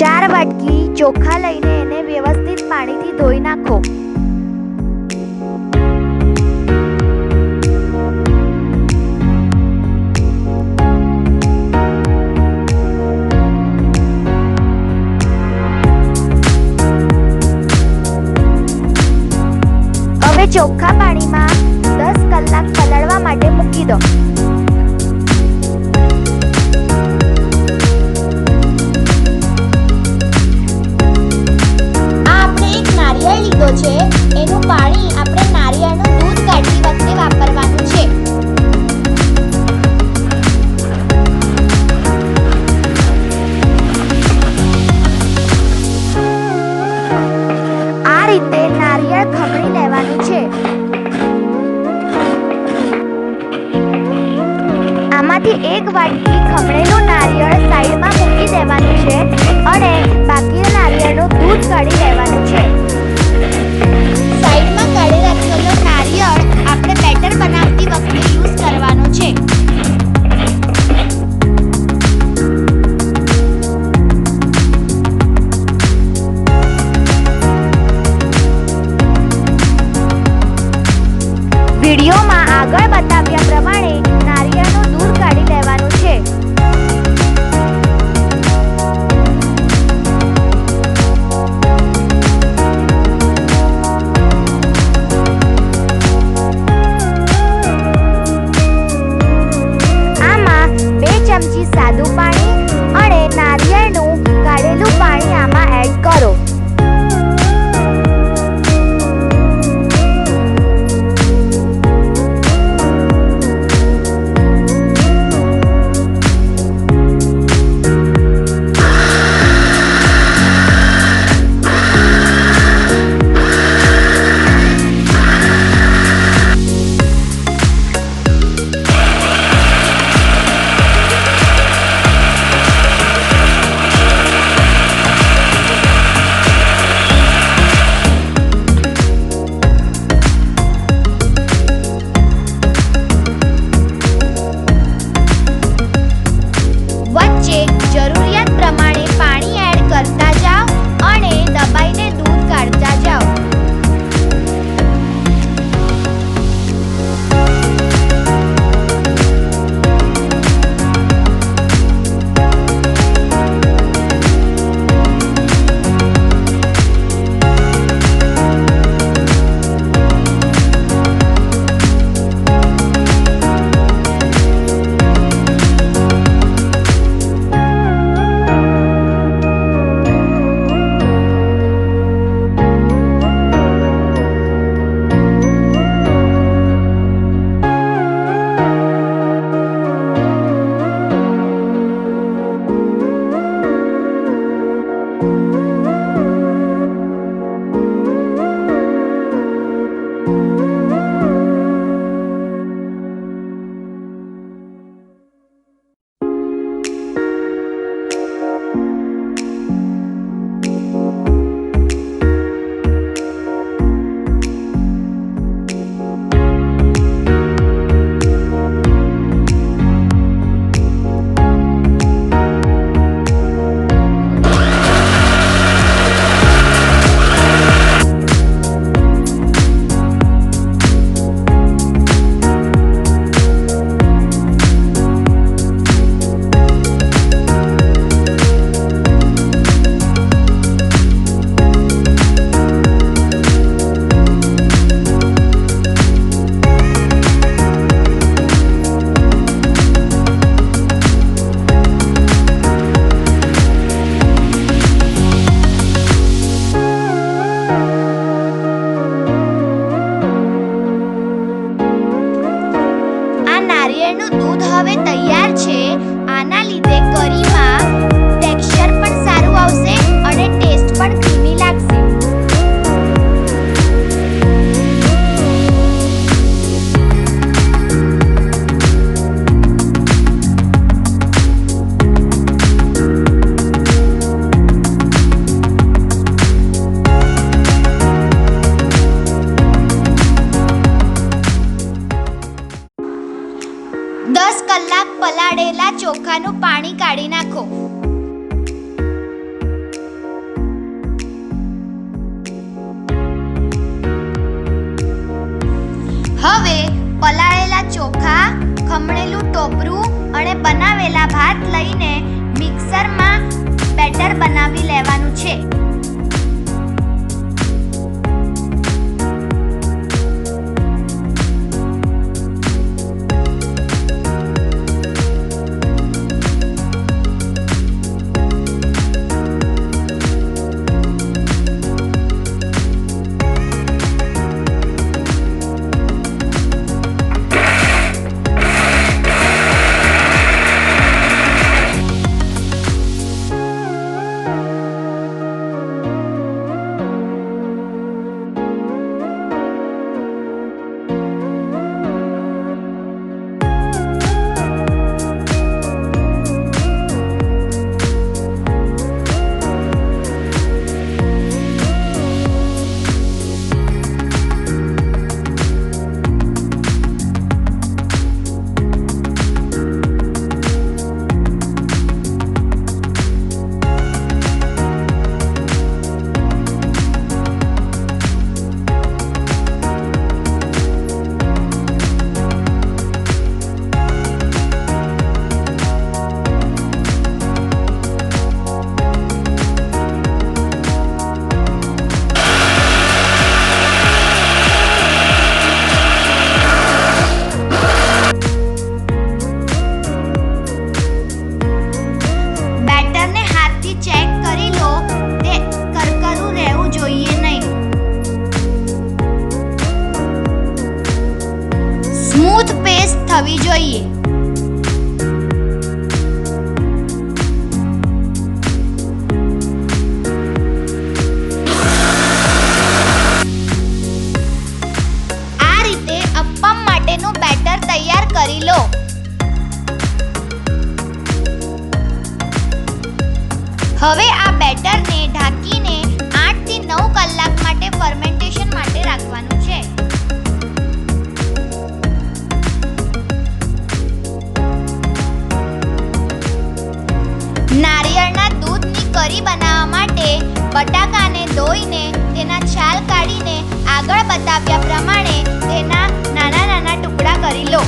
4 વાટકી ચોખા લઈને એને વ્યવસ્થિત પાણીથી ધોઈ નાખો. હવે ચોખ્ખા પાણીમાં 10 કલાક પલાળવા માટે મૂકી દો. નારિયેળ લીધો છે, એનું પાણી આપણે નારિયેળનું દૂધ કાઢતી વખતે વાપરવાનું છે. આ રીતે નારિયેળ ખમણી લેવાનું છે. આમાંથી 1 વાટકી ખમણેલું નારિયેળ સાઈડમાં મૂકી દેવાનું છે અને બાકીના નારિયેળનું દૂધ કાઢી લેવાનું છે. સાઈડમાં કાઢી રાખેલો નારિયેળ આપણે બેટર બનાવતી વખતે યુઝ કરવાનો છે. વિડીયોમાં આગળ બતાવ્યા પ્રમાણે નારિયેળનું દૂધ કાઢી લેવાનું છે. ચમચી સાદું પાણી અને નારિયેળનું કાઢેલું પાણી આમાં એડ કરો. જરૂરિયાત પ્રમાણે પાણી એડ કરતા જાઓ અને દબાઈને દૂધ કાઢતા જાઓ. નારિયેળનું દૂધ હવે તૈયાર છે. આના લીધે કરીમાં ટેક્સચર પણ સારું આવશે અને ટેસ્ટ પણ ક્રીમી લાગશે. કલાક પલાળેલા ચોખાનું પાણી કાઢી નાખો. હવે પલાળેલા ચોખા, ખમણેલું ટોપરું અને બનાવેલા ભાત લઈને મિક્સરમાં બેટર બનાવી લેવાનું છે. સ્મૂથ પેસ્ટ થવી જોઈએ. આ રીતે અપ્પમ માટેનું બેટર તૈયાર કરી લો. હવે આ બેટરને ઢાંકીને 8 થી 9 કલાક માટે ફર્મેન્ટેશન માટે રાખવાનું છે. નારિયેળના દૂધની કરી બનાવવા માટે બટાકાને ધોઈને તેના છાલ કાઢીને આગળ બતાવ્યા પ્રમાણે તેના નાના નાના ટુકડા કરી લો.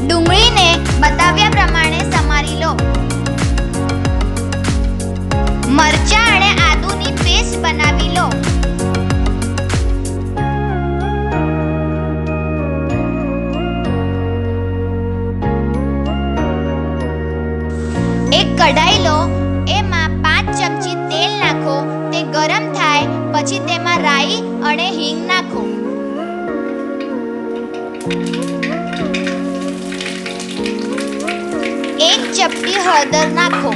ડુંગળીને બતાવ્યા પ્રમાણે સમારી લો. મરચાં અને આદુની પેસ્ટ બનાવી લો. એક કઢાઈ લો, એમાં 5 ચમચી તેલ નાખો. તે ગરમ થાય પછી તેમાં રાઈ અને હિંગ નાખો. એક ચપટી હળદર નાખો.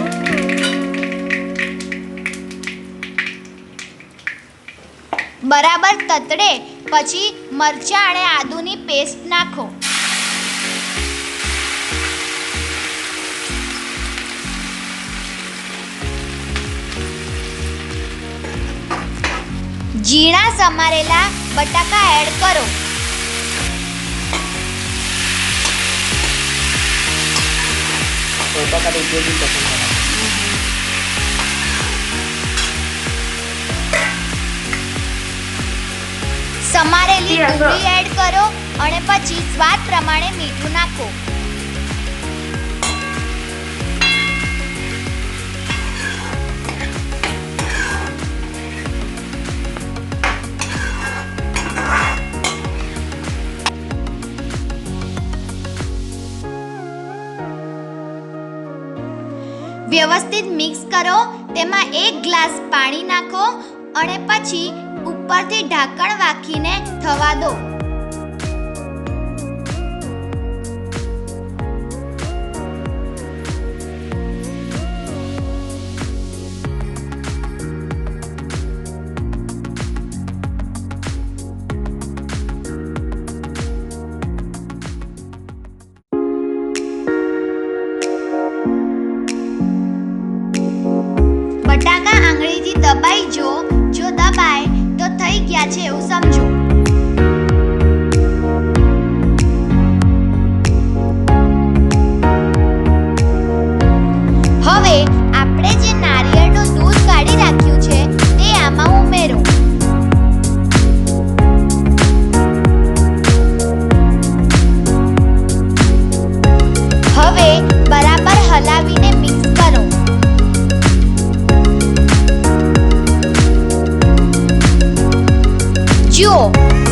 બરાબર તતડે પછી મરચાં અને આદુની પેસ્ટ નાખો. ઝીણા સમારેલા બટાકા એડ કરો. સમારેલી ડુંગળી એડ કરો અને પછી સ્વાદ પ્રમાણે મીઠું નાખો. વ્યવસ્થિત મિક્સ કરો. તેમાં 1 ગ્લાસ પાણી નાખો અને પછી ઉપરથી ઢાંકણ રાખીને થવા દો. બટાકા આંગળીથી દબાઈ જો દબાય તો થઈ ગયા છે એવું સમજો.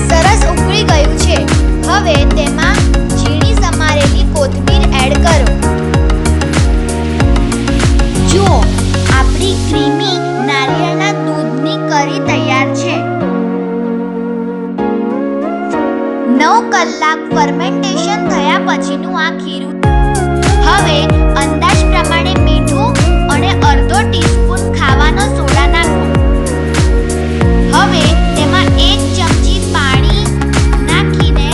સરસ ઉકળી ગયું છે. હવે તેમાં ઝીણી સમારેલી કોથમીર એડ કરો. જુઓ, આપણી ક્રીમી નારિયેળના દૂધની કરી તૈયાર છે. 9 કલાક ફર્મેન્ટેશન થયા પછીનું આ ખીરું. હવે અંદાજ પ્રમાણે મીઠું અને અડધો ટીસ્પૂન ખાવાનો સોડા નાખો. હવે તેમાં 1 ચમચી પાણી નાખીને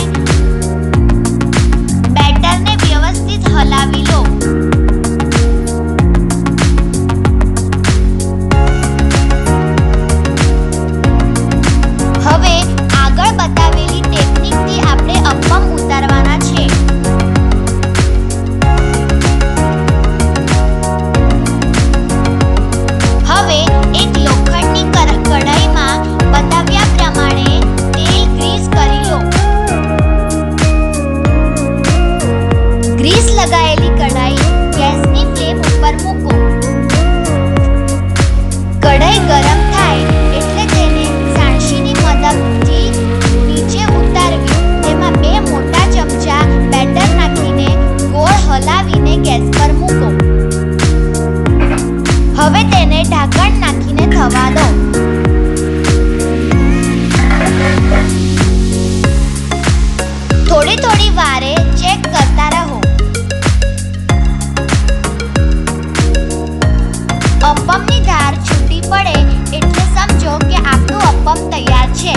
બેટરને વ્યવસ્થિત હલાવી લો. હવે આગળ બતાવેલી ટેકનિકથી આપણે અપ્પમ ઉતારવાના છે. હવે એક લોખંડની કઢાઈમાં બતાવ્યા પ્રમાણે તેલ ગ્રીસ કરી લો. ગ્રીસ લગાયેલી કઢાઈ ગેસની ફ્લેમ ઉપર મૂકો. કઢાઈ ગરમ થાય એટલે તેને સાણસીની મદદથી નીચે ઉતારવી. તેમાં 2 મોટા ચમચા બેટર નાખીને ગોળ હલાવીને ગેસ પર મૂકો. હવે તેને ઢાંકણ નાખીને થવા દો. થોડી વારે ચેક કરતા રહો. અપ્પમની ધાર છૂટી પડે એટલે સમજો કે આપણું અપ્પમ તૈયાર છે.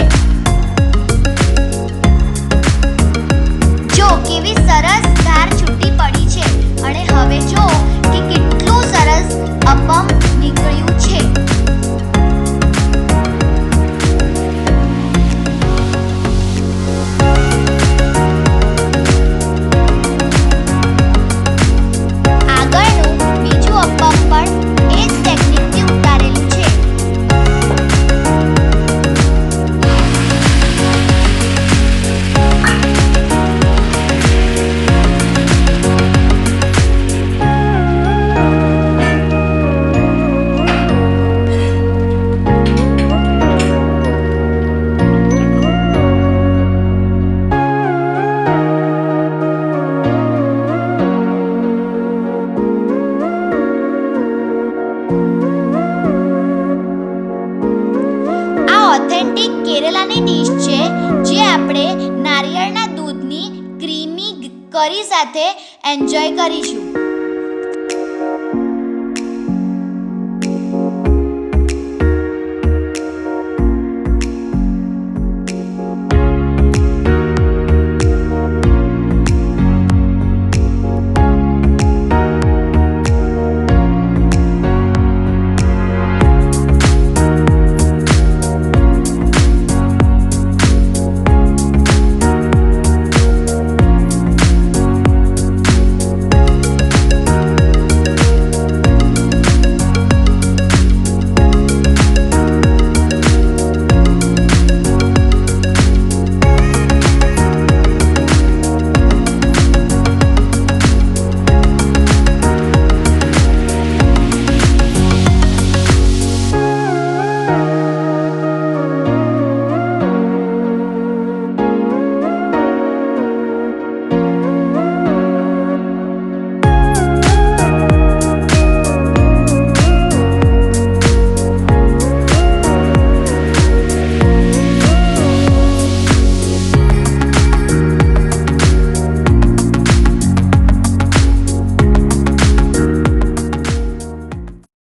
જો કેવી સરસ ધાર છૂટી પડી છે અને હવે જો કે કેટલું સરસ અપ્પમ નીકળ્યું છે. આગળનું બીજું અપ્પમ પણ એ જ ટેકનિકથી ઉતારેલું છે. ઓથેન્ટિક કેરલાની ડીશ છે જે આપણે નારિયેળના દૂધની ક્રીમી કરી સાથે એન્જોય કરીશું.